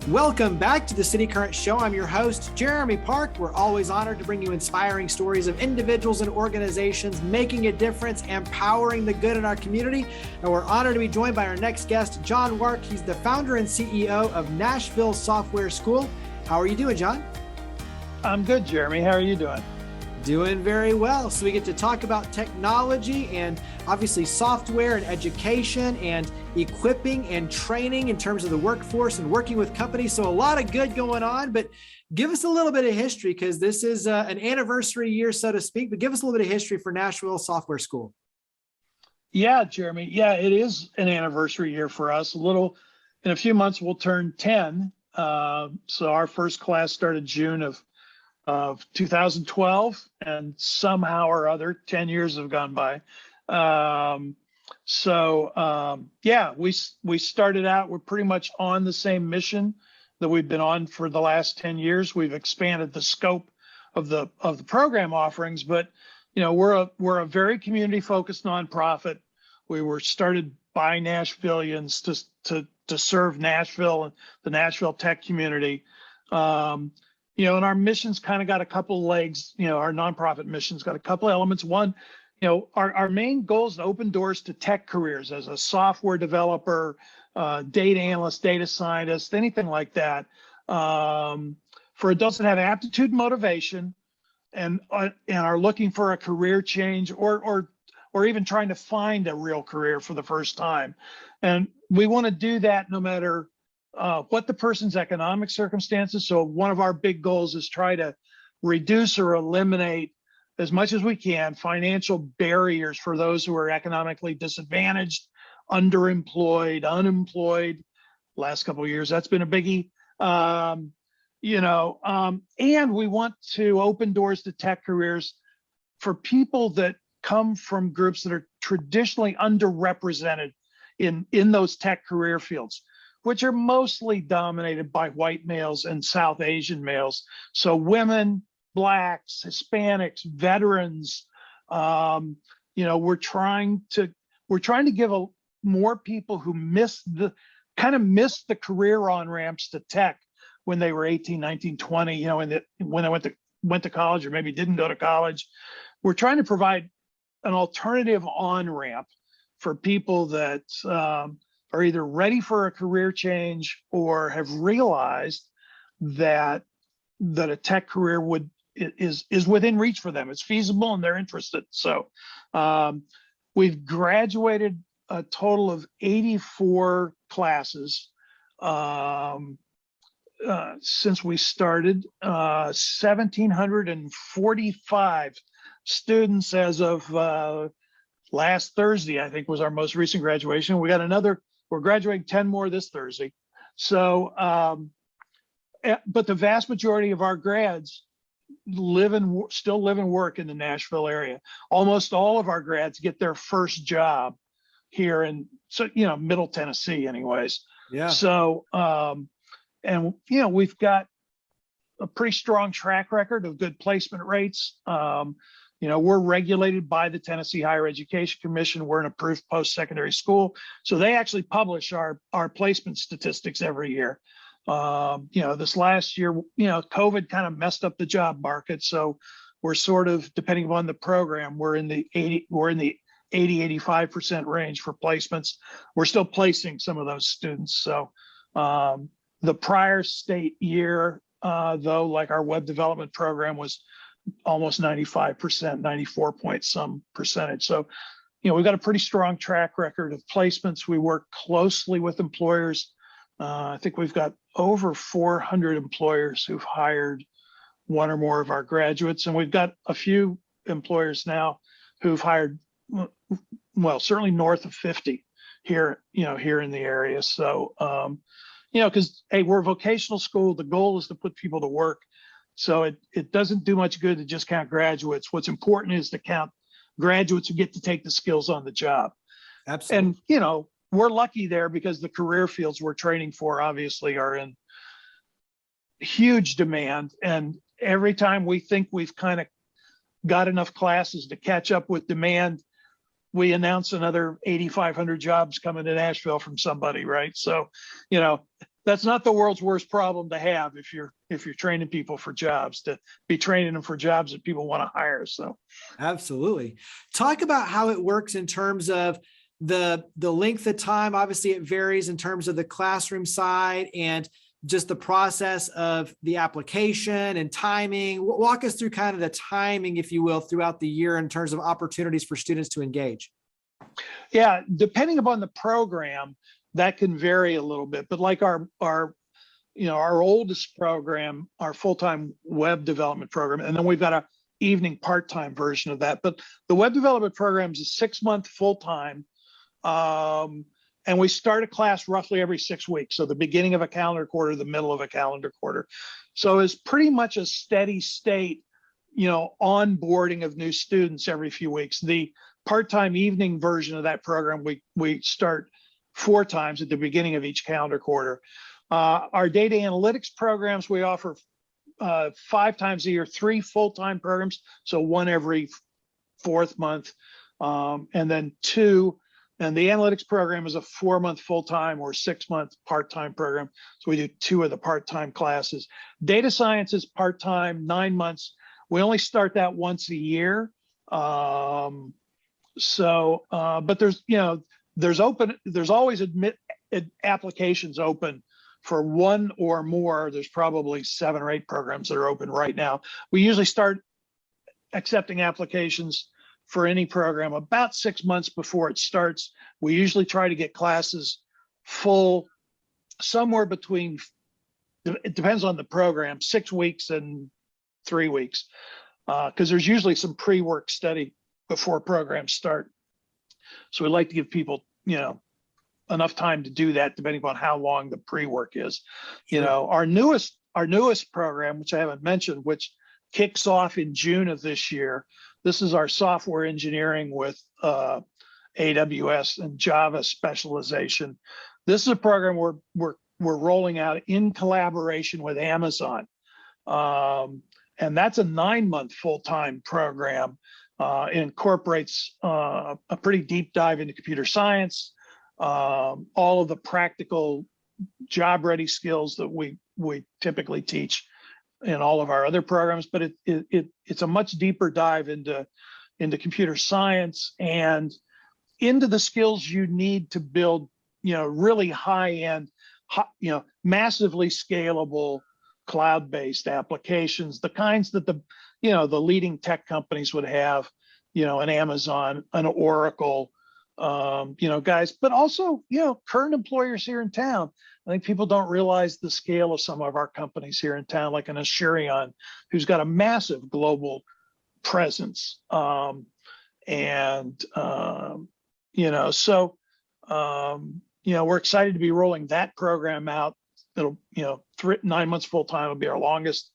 Welcome back to the City Current Show. I'm your host, Jeremy Park. We're always honored to bring you inspiring stories of individuals and organizations making a difference, empowering the good in our community. And we're honored to be joined by our next guest, John Wark. He's the founder and CEO of Nashville Software School. How are you doing, John? I'm good, Jeremy. How are you doing? Doing very well. So we get to talk about technology and obviously software and education and equipping and training in terms of the workforce and working with companies. So a lot of good going on, but give us a little bit of history because this is an anniversary year, so to speak, but give us a little bit of history for Nashville Software School. Yeah, Jeremy. Yeah, it is an anniversary year for us. In a few months, we'll turn 10. So our first class started June of 2012, and somehow or other 10 years have gone by. We started out, we're pretty much on the same mission that we've been on for the last 10 years. We've expanded the scope of the program offerings, but we're a very community focused nonprofit. We were started by Nashvillians to serve Nashville and the Nashville tech community. And our mission's kind of got a couple legs. Our nonprofit mission's got a couple elements. One, our main goal is to open doors to tech careers as a software developer, data analyst, data scientist, anything like that. For adults that have aptitude and motivation and are looking for a career change or even trying to find a real career for the first time. And we want to do that no matter what the person's economic circumstances. So one of our big goals is try to reduce or eliminate as much as we can financial barriers for those who are economically disadvantaged, underemployed, unemployed. Last couple of years, that's been a biggie. And we want to open doors to tech careers for people that come from groups that are traditionally underrepresented in those tech career fields, which are mostly dominated by white males and South Asian males. So women, Blacks, Hispanics, veterans, we're trying to give more people who missed the career on-ramps to tech when they were 18, 19, 20, when they went to college or maybe didn't go to college. We're trying to provide an alternative on-ramp for people that are either ready for a career change or have realized that a tech career is within reach for them. It's feasible and they're interested. So we've graduated a total of 84 classes since we started. 1,745 students as of last Thursday, I think, was our most recent graduation. We're graduating 10 more this Thursday. So, but the vast majority of our grads still live and work in the Nashville area. Almost all of our grads get their first job here in, Middle Tennessee anyways. Yeah. So, we've got a pretty strong track record of good placement rates. We're regulated by the Tennessee Higher Education Commission. We're an approved post-secondary school. So they actually publish our placement statistics every year. This last year, COVID kind of messed up the job market. So we're sort of, depending upon the program, we're in the 80-85% range for placements. We're still placing some of those students. So the prior state year, though, like our web development program was almost 95%, 94 point some percentage. So, we've got a pretty strong track record of placements. We work closely with employers. I think we've got over 400 employers who've hired one or more of our graduates. And we've got a few employers now who've hired, certainly north of 50 here in the area. So, because, hey, we're a vocational school. The goal is to put people to work. So it doesn't do much good to just count graduates. What's important is to count graduates who get to take the skills on the job. Absolutely. And, we're lucky there because the career fields we're training for obviously are in huge demand. And every time we think we've kind of got enough classes to catch up with demand, we announce another 8,500 jobs coming to Nashville from somebody, right? So, that's not the world's worst problem to have if you're training people for jobs, to be training them for jobs that people want to hire. So absolutely. Talk about how it works in terms of the length of time. Obviously, it varies in terms of the classroom side and just the process of the application and timing. Walk us through kind of the timing, if you will, throughout the year in terms of opportunities for students to engage. Yeah, depending upon the program, that can vary a little bit. But like our oldest program, our full-time web development program, and then we've got a evening part-time version of that. But the web development program is a 6-month full-time. And we start a class roughly every 6 weeks. So the beginning of a calendar quarter, the middle of a calendar quarter. So it's pretty much a steady state, onboarding of new students every few weeks. The part-time evening version of that program, we start 4 times at the beginning of each calendar quarter. Our data analytics programs, we offer 5 times a year, 3 full-time programs. So 1 every 4th month, and then 2. And the analytics program is a 4-month full-time or 6-month part-time program. So we do 2 of the part-time classes. Data science is part-time, 9 months. We only start that once a year. But there's always applications open for 1 or more. There's probably 7 or 8 programs that are open right now. We usually start accepting applications for any program about 6 months before it starts. We usually try to get classes full somewhere between, it depends on the program, 6 weeks and 3 weeks, because there's usually some pre-work study before programs start. So we like to give people, enough time to do that, depending upon how long the pre-work is. Sure. Our newest program, which I haven't mentioned, which kicks off in June of this year. This is our software engineering with AWS and Java specialization. This is a program we're rolling out in collaboration with Amazon. And that's a 9-month full-time program. It incorporates a pretty deep dive into computer science, all of the practical job-ready skills that we typically teach in all of our other programs, but it's a much deeper dive into computer science and into the skills you need to build, really high-end, massively scalable cloud-based applications, the kinds that the leading tech companies would have, an Amazon, an Oracle, guys, but also, current employers here in town. I think people don't realize the scale of some of our companies here in town, like an Asurion, who's got a massive global presence. We're excited to be rolling that program out. It'll, 9 months full time will be our longest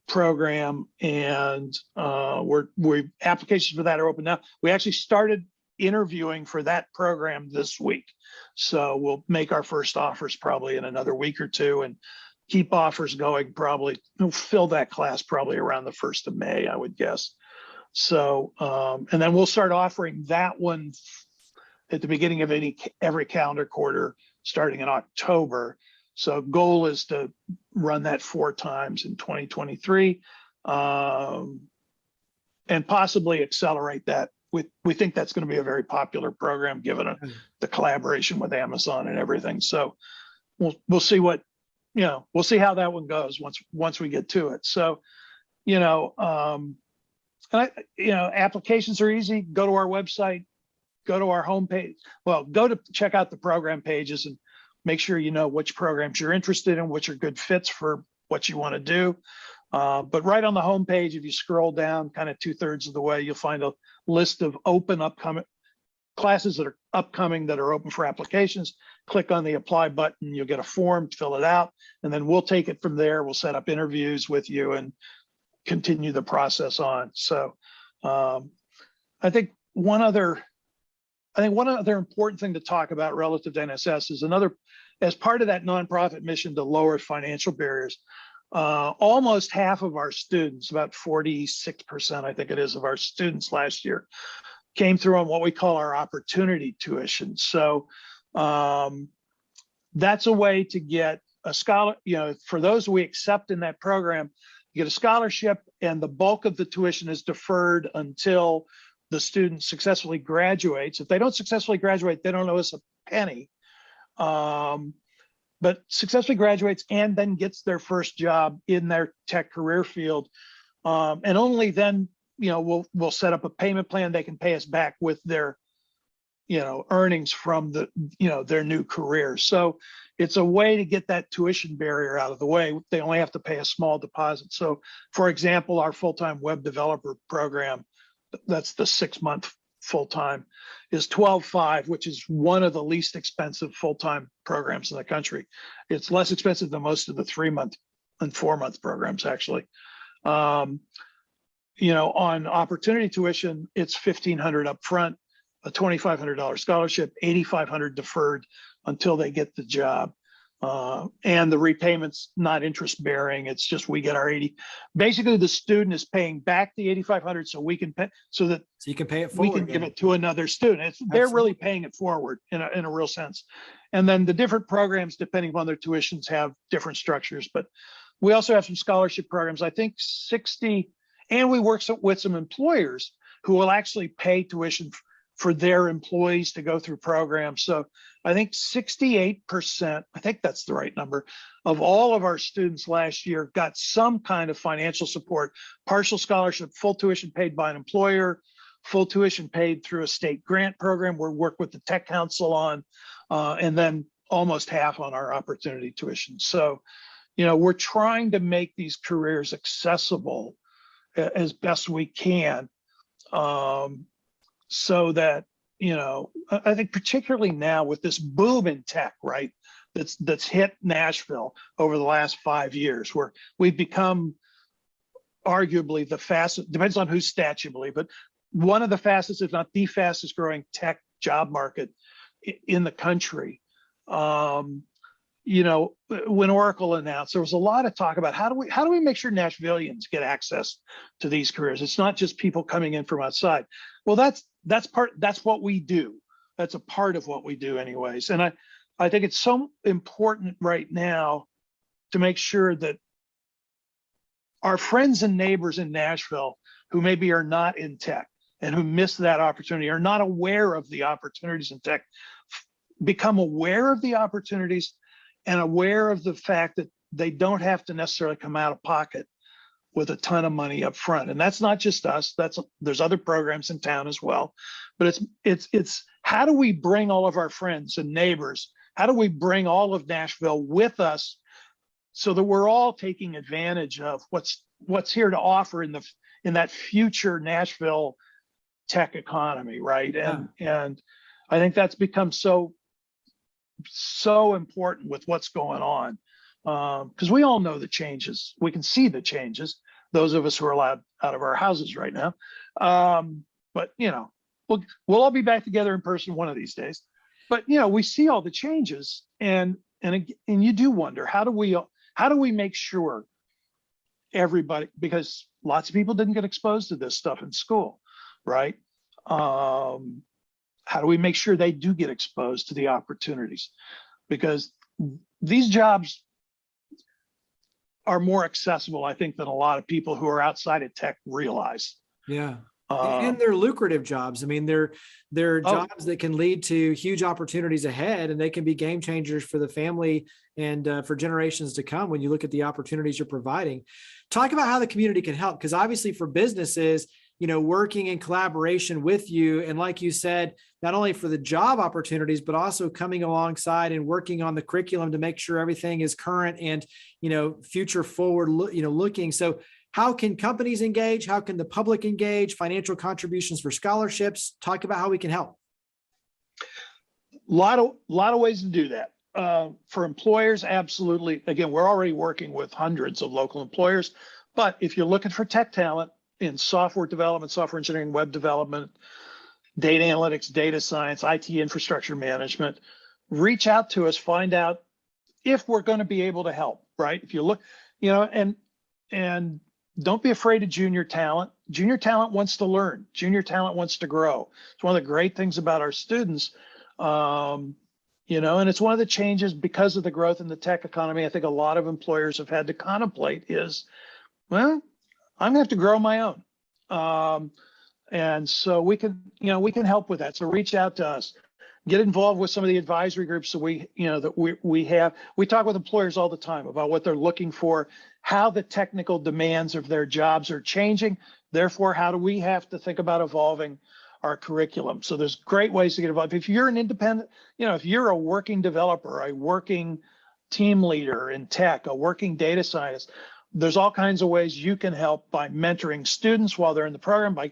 program, and applications for that are open now. We actually started interviewing for that program this week, so we'll make our first offers probably in another week or 2 and keep offers going. Probably we'll fill that class probably around the 1st of May, I would guess. So and then we'll start offering that one at the beginning of every calendar quarter starting in October. So goal is to run that 4 times in 2023, and possibly accelerate that. We think that's going to be a very popular program given the collaboration with Amazon and everything. So we'll see we'll see how that one goes once we get to it. So, applications are easy. Go to our website, go to our homepage. Well, go to check out the program pages and make sure you know which programs you're interested in, which are good fits for what you want to do. But right on the homepage, if you scroll down kind of 2/3 of the way, you'll find a list of upcoming classes that are upcoming that are open for applications. Click on the apply button, you'll get a form, fill it out, and then we'll take it from there. We'll set up interviews with you and continue the process on. So I think one other important thing to talk about relative to NSS is as part of that nonprofit mission to lower financial barriers, almost half of our students, about 46%, I think it is, of our students last year came through on what we call our opportunity tuition. So that's a way to get a scholar, for those we accept in that program, you get a scholarship, and the bulk of the tuition is deferred until the student successfully graduates. If they don't successfully graduate, they don't owe us a penny. But successfully graduates and then gets their first job in their tech career field. And only then, we'll set up a payment plan. They can pay us back with their, earnings from their new career. So it's a way to get that tuition barrier out of the way. They only have to pay a small deposit. So for example, our full-time web developer program, that's the 6-month full-time, is 12.5, which is one of the least expensive full-time programs in the country. It's less expensive than most of the 3-month and 4-month programs, actually. On opportunity tuition, it's $1,500 up front, a $2,500 scholarship, $8,500 deferred until they get the job. And the repayment's not interest bearing. It's just we get our 80. Basically, the student is paying back the 8,500 so we can pay, so you can pay it forward. We can give it to another student. They're really paying it forward in a real sense. And then the different programs, depending upon their tuitions, have different structures. But we also have some scholarship programs. I think 60, and we work with some employers who will actually pay tuition for their employees to go through programs. So I think 68%, I think that's the right number, of all of our students last year got some kind of financial support, partial scholarship, full tuition paid by an employer, full tuition paid through a state grant program we work with the Tech Council on, and then almost half on our opportunity tuition. So, we're trying to make these careers accessible as best we can. So that, I think particularly now with this boom in tech, right, that's hit Nashville over the last 5 years, where we've become arguably the fastest, depends on whose stat you believe, but one of the fastest, if not the fastest growing tech job market in the country. When Oracle announced, there was a lot of talk about how do we make sure Nashvillians get access to these careers? It's not just people coming in from outside. Well, that's what we do. That's a part of what we do anyways. And I think it's so important right now to make sure that our friends and neighbors in Nashville who maybe are not in tech and who miss that opportunity, are not aware of the opportunities in tech, become aware of the opportunities and aware of the fact that they don't have to necessarily come out of pocket with a ton of money up front. And that's not just us, there's other programs in town as well. But it's how do we bring all of our friends and neighbors, how do we bring all of Nashville with us so that we're all taking advantage of what's here to offer in that future Nashville tech economy, right? And I think that's become so important with what's going on, because we all know the changes. We can see the changes, those of us who are allowed out of our houses right now. But we'll all be back together in person one of these days. But we see all the changes, and you do wonder, how do we make sure everybody, because lots of people didn't get exposed to this stuff in school, right? How do we make sure they do get exposed to the opportunities? Because these jobs are more accessible, I think, than a lot of people who are outside of tech realize. Yeah. And they're lucrative jobs. I mean, they're jobs that can lead to huge opportunities ahead, and they can be game changers for the family and for generations to come when you look at the opportunities you're providing. Talk about how the community can help, because obviously for businesses, working in collaboration with you, and like you said, not only for the job opportunities, but also coming alongside and working on the curriculum to make sure everything is current and, future forward, looking. So how can companies engage? How can the public engage? Financial contributions for scholarships. Talk about how we can help. A lot of ways to do that. For employers, absolutely. Again, we're already working with hundreds of local employers, but if you're looking for tech talent in software development, software engineering, web development, data analytics, data science, IT infrastructure management, reach out to us, find out if we're going to be able to help, right? If you look, and don't be afraid of junior talent. Junior talent wants to learn. Junior talent wants to grow. It's one of the great things about our students. And it's one of the changes because of the growth in the tech economy. I think a lot of employers have had to contemplate is, well, I'm gonna have to grow my own. And so we can help with that. So reach out to us, get involved with some of the advisory groups that we have. We talk with employers all the time about what they're looking for, how the technical demands of their jobs are changing. Therefore, how do we have to think about evolving our curriculum? So there's great ways to get involved. If you're an independent, if you're a working developer, a working team leader in tech, a working data scientist, there's all kinds of ways you can help by mentoring students while they're in the program, by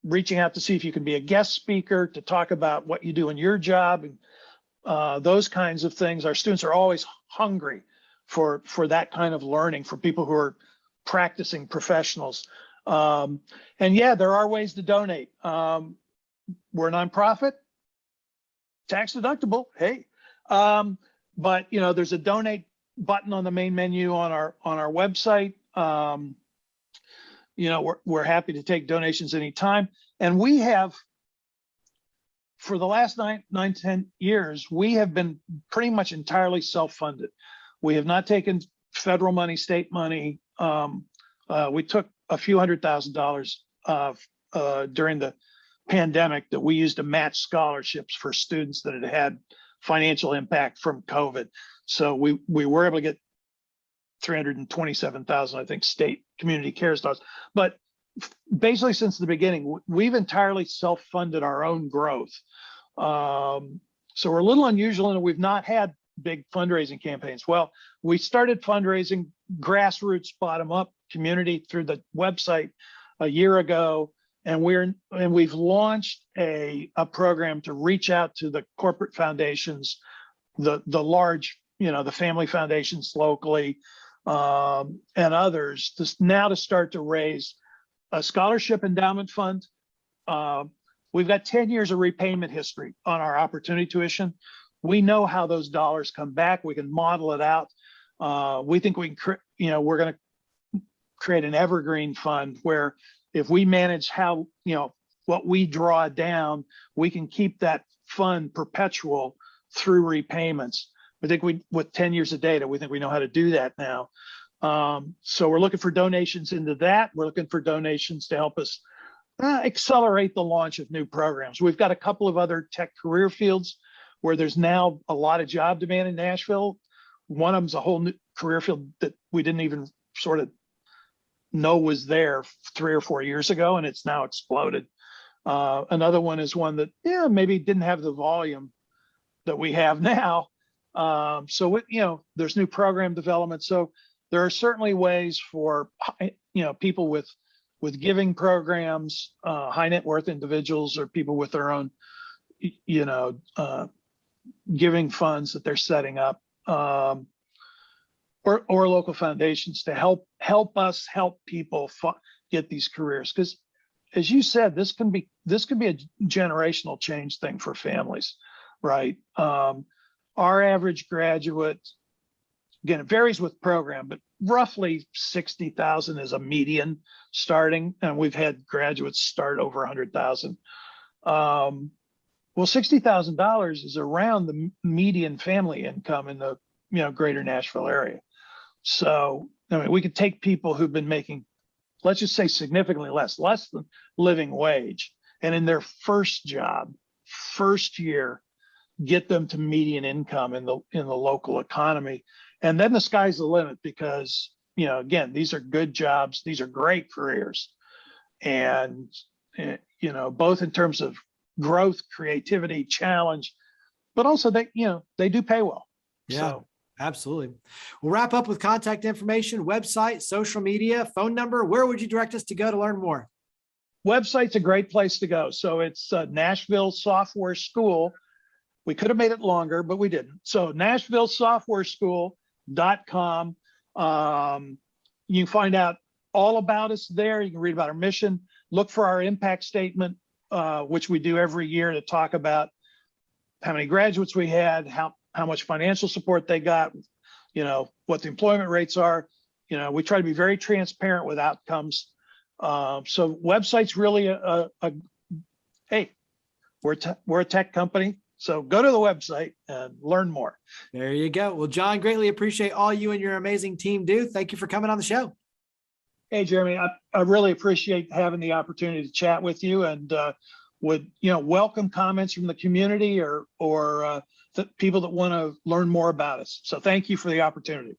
reaching out to see if you can be a guest speaker to talk about what you do in your job, and those kinds of things. Our students are always hungry for that kind of learning, for people who are practicing professionals. And yeah, there are ways to donate. We're a nonprofit, tax deductible. Hey, but there's a donate button on the main menu on our website. We're happy to take donations anytime. And we have, for the last 10 years, we have been pretty much entirely self-funded. We have not taken federal money, state money. We took a few $100,000 during the pandemic that we used to match scholarships for students that had financial impact from COVID. So we were able to get 327,000, I think, state community cares dollars. But basically, since the beginning, we've entirely self-funded our own growth. So we're a little unusual in that we've not had big fundraising campaigns. Well, we started fundraising grassroots, bottom-up community through the website a year ago, and we've launched a program to reach out to the corporate foundations, the large, the family foundations locally, and others, to start to raise a scholarship endowment fund. We've got 10 years of repayment history on our opportunity tuition. We know how those dollars come back. We can model it out. We think we can, we're going to create an evergreen fund where if we manage how, what we draw down, we can keep that fund perpetual through repayments. I think with 10 years of data, we think we know how to do that now. So we're looking for donations into that. We're looking for donations to help us accelerate the launch of new programs. We've got a couple of other tech career fields where there's now a lot of job demand in Nashville. One of them's a whole new career field that we didn't even sort of know was there 3 or 4 years ago, and it's now exploded. Another one is one that maybe didn't have the volume that we have now. So there's new program development. So there are certainly ways for people with giving programs, high net worth individuals, or people with their own giving funds that they're setting up, or local foundations to help us help people get these careers. Because as you said, this can be a generational change thing for families, right? Our average graduate, again, it varies with program, but roughly 60,000 is a median starting, and we've had graduates start over 100,000. Well, $60,000 is around the median family income in the greater Nashville area. So we could take people who've been making, let's just say, significantly less than living wage, and in their first job, first year, get them to median income in the local economy. And then the sky's the limit, because again, these are good jobs, these are great careers, and both in terms of growth, creativity, challenge, but also they do pay well. Yeah. So absolutely. We'll wrap up with contact information, website, social media, phone number. Where would you direct us to go to learn more? Website's a great place to go. So it's Nashville Software School. We could have made it longer, but we didn't. So NashvilleSoftwareSchool.com. You can find out all about us there. You can read about our mission, look for our impact statement, which we do every year, to talk about how many graduates we had, how much financial support they got, what the employment rates are. We try to be very transparent with outcomes. So website's really hey, we're a tech company. So go to the website and learn more. There you go. Well, John, greatly appreciate all you and your amazing team do. Thank you for coming on the show. Hey, Jeremy, I really appreciate having the opportunity to chat with you, and would welcome comments from the community or the people that want to learn more about us. So thank you for the opportunity.